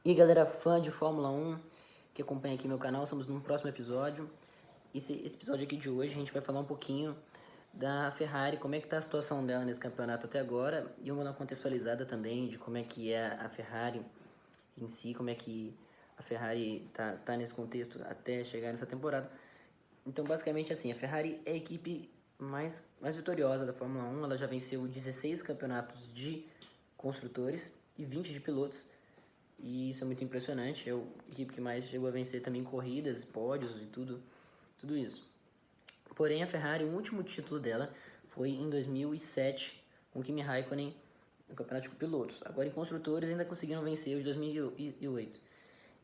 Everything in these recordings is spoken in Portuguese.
E galera fã de Fórmula 1 que acompanha aqui meu canal, estamos no próximo episódio. Esse episódio aqui de hoje a gente vai falar um pouquinho da Ferrari, como é que tá a situação dela nesse campeonato até agora, e uma contextualizada também de como é que é a Ferrari em si, como é que a Ferrari tá nesse contexto até chegar nessa temporada. Então basicamente assim, a Ferrari é a equipe mais vitoriosa da Fórmula 1, ela já venceu 16 campeonatos de construtores e 20 de pilotos. E isso é muito impressionante, é a equipe que mais chegou a vencer também corridas, pódios e tudo isso. Porém, a Ferrari, o último título dela foi em 2007, com Kimi Raikkonen no campeonato de pilotos. Agora, em construtores, ainda conseguiram vencer o de 2008.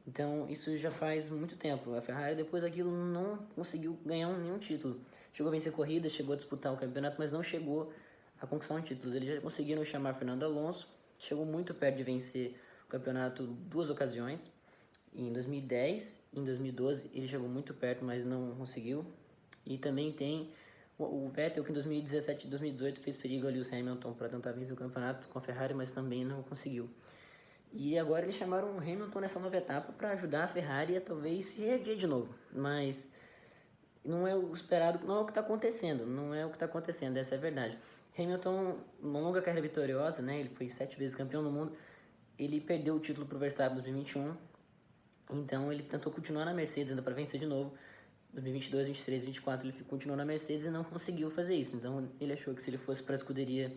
Então, isso já faz muito tempo. A Ferrari, depois daquilo, não conseguiu ganhar nenhum título. Chegou a vencer corridas, chegou a disputar o campeonato, mas não chegou a conquistar um título. Eles já conseguiram chamar Fernando Alonso, chegou muito perto de vencer o campeonato duas ocasiões. Em 2010 e em 2012 ele chegou muito perto, mas não conseguiu. E também tem o Vettel, que em 2017 e 2018 fez perigo ali os Hamilton para tentar vencer o campeonato com a Ferrari, mas também não conseguiu. E agora eles chamaram o Hamilton nessa nova etapa para ajudar a Ferrari a talvez se reerguer de novo. Mas não é o esperado, não é o que está acontecendo, essa é a verdade. Hamilton, uma longa carreira vitoriosa, né? Ele foi 7 vezes campeão do mundo. Ele perdeu o título para o Verstappen em 2021. Então ele tentou continuar na Mercedes ainda para vencer de novo. 2022, 2023, 2024 ele continuou na Mercedes e não conseguiu fazer isso. Então ele achou que se ele fosse para a escuderia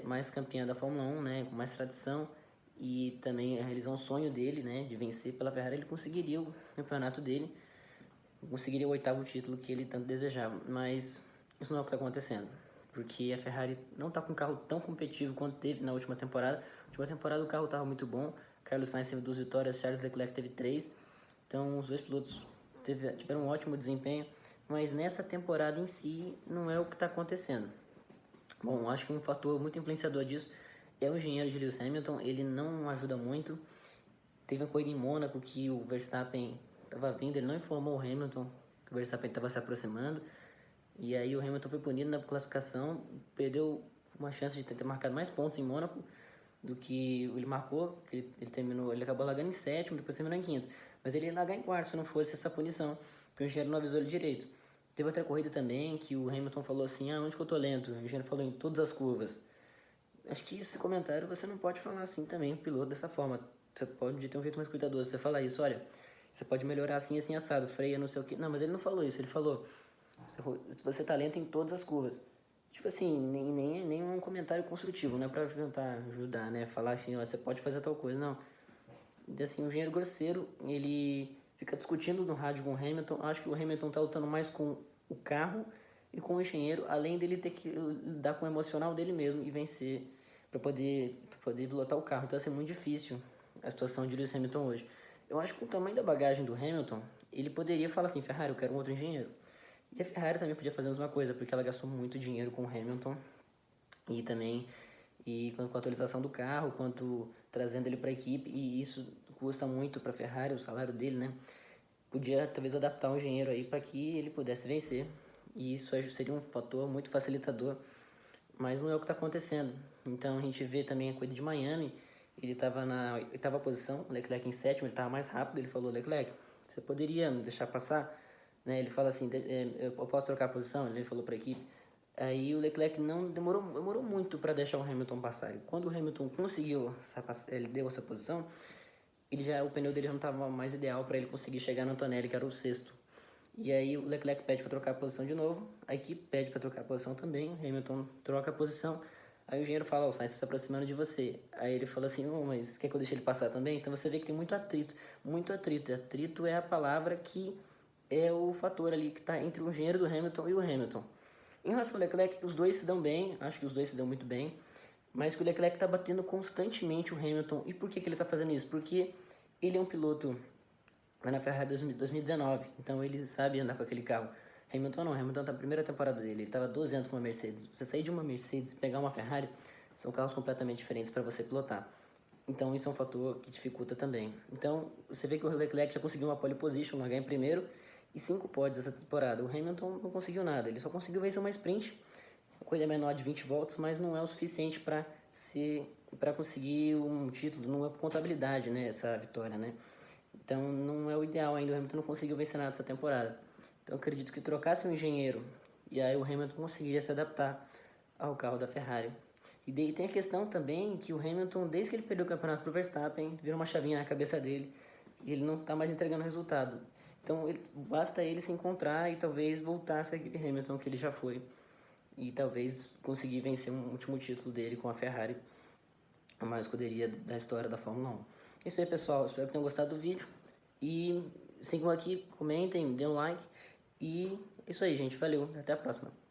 mais campeã da Fórmula 1, né, com mais tradição, e também realizar um sonho dele, né, de vencer pela Ferrari, ele conseguiria o campeonato dele, conseguiria o 8º título que ele tanto desejava. Mas isso não é o que está acontecendo, porque a Ferrari não está com um carro tão competitivo quanto teve na última temporada. Na última temporada o carro estava muito bom, Carlos Sainz teve 2 vitórias, Charles Leclerc teve 3, então os dois pilotos tiveram um ótimo desempenho, mas nessa temporada em si não é o que está acontecendo. Bom, acho que um fator muito influenciador disso é o engenheiro de Lewis Hamilton, ele não ajuda muito. Teve uma corrida em Mônaco que o Verstappen estava vindo, ele não informou o Hamilton que o Verstappen estava se aproximando, e aí o Hamilton foi punido na classificação, perdeu uma chance de ter marcado mais pontos em Mônaco do que ele marcou, que ele acabou largando em 7º, depois terminou em 5º, mas ele ia largar em 4º se não fosse essa punição, porque o engenheiro não avisou ele direito. Teve outra corrida também que o Hamilton falou assim, onde que eu tô lento? O engenheiro falou em todas as curvas. Acho que esse comentário você não pode falar assim também, o piloto, dessa forma. Você pode ter um jeito mais cuidadoso, você falar isso, olha, você pode melhorar assim, assim, assado, freia, não sei o que. Não, mas ele não falou isso, ele falou, você tá lento em todas as curvas. Tipo assim, nem um comentário construtivo, não é pra tentar ajudar, né? Falar assim, ó, você pode fazer tal coisa, não. E assim, o engenheiro grosseiro, ele fica discutindo no rádio com o Hamilton. Acho que o Hamilton tá lutando mais com o carro e com o engenheiro, além dele ter que lidar com o emocional dele mesmo e vencer para poder pilotar o carro. Então vai ser muito difícil a situação de Lewis Hamilton hoje. Eu acho que com o tamanho da bagagem do Hamilton, ele poderia falar assim, Ferrari, eu quero um outro engenheiro. E a Ferrari também podia fazer a mesma coisa, porque ela gastou muito dinheiro com o Hamilton e também com a atualização do carro, quanto trazendo ele para a equipe, e isso custa muito para a Ferrari, o salário dele, né? Podia talvez adaptar o engenheiro aí para que ele pudesse vencer, e isso seria um fator muito facilitador, mas não é o que está acontecendo. Então a gente vê também a corrida de Miami, ele estava na 8ª posição, o Leclerc em 7º, ele estava mais rápido, ele falou, Leclerc, você poderia deixar passar? Né? Ele fala assim, eu posso trocar a posição? Ele falou para a equipe. Aí o Leclerc não demorou muito para deixar o Hamilton passar. E quando o Hamilton conseguiu, ele deu essa posição, o pneu dele já não estava mais ideal para ele conseguir chegar no Antonelli, que era o 6º. E aí o Leclerc pede para trocar a posição de novo, a equipe pede para trocar a posição também, o Hamilton troca a posição, aí o engenheiro fala, o Sainz está se aproximando de você. Aí ele fala assim, mas quer que eu deixe ele passar também? Então você vê que tem muito atrito, muito atrito. Atrito é a palavra que é o fator ali que está entre o engenheiro do Hamilton e o Hamilton. Em relação ao Leclerc, os dois se dão bem, acho que os dois se dão muito bem, mas que o Leclerc está batendo constantemente o Hamilton. E por que ele está fazendo isso? Porque ele é um piloto lá na Ferrari 2019, então ele sabe andar com aquele carro. Hamilton não, Hamilton tá na primeira temporada dele, ele estava 12 anos com uma Mercedes. Você sair de uma Mercedes e pegar uma Ferrari, são carros completamente diferentes para você pilotar. Então isso é um fator que dificulta também. Então você vê que o Leclerc já conseguiu uma pole position, largar em primeiro, e 5 pódios essa temporada. O Hamilton não conseguiu nada, ele só conseguiu vencer uma sprint, uma corrida menor de 20 voltas, mas não é o suficiente para para conseguir um título, não é por contabilidade, né, essa vitória, né? Então não é o ideal ainda, o Hamilton não conseguiu vencer nada essa temporada. Então eu acredito que se trocasse um engenheiro e aí o Hamilton conseguiria se adaptar ao carro da Ferrari. E daí tem a questão também que o Hamilton, desde que ele perdeu o campeonato pro Verstappen, virou uma chavinha na cabeça dele e ele não está mais entregando resultado. Então basta ele se encontrar e talvez voltar a ser aquele Hamilton que ele já foi. E talvez conseguir vencer um último título dele com a Ferrari, a maior escuderia da história da Fórmula 1. É isso aí, pessoal. Espero que tenham gostado do vídeo. E sigam aqui, comentem, dêem um like. E é isso aí, gente. Valeu. Até a próxima.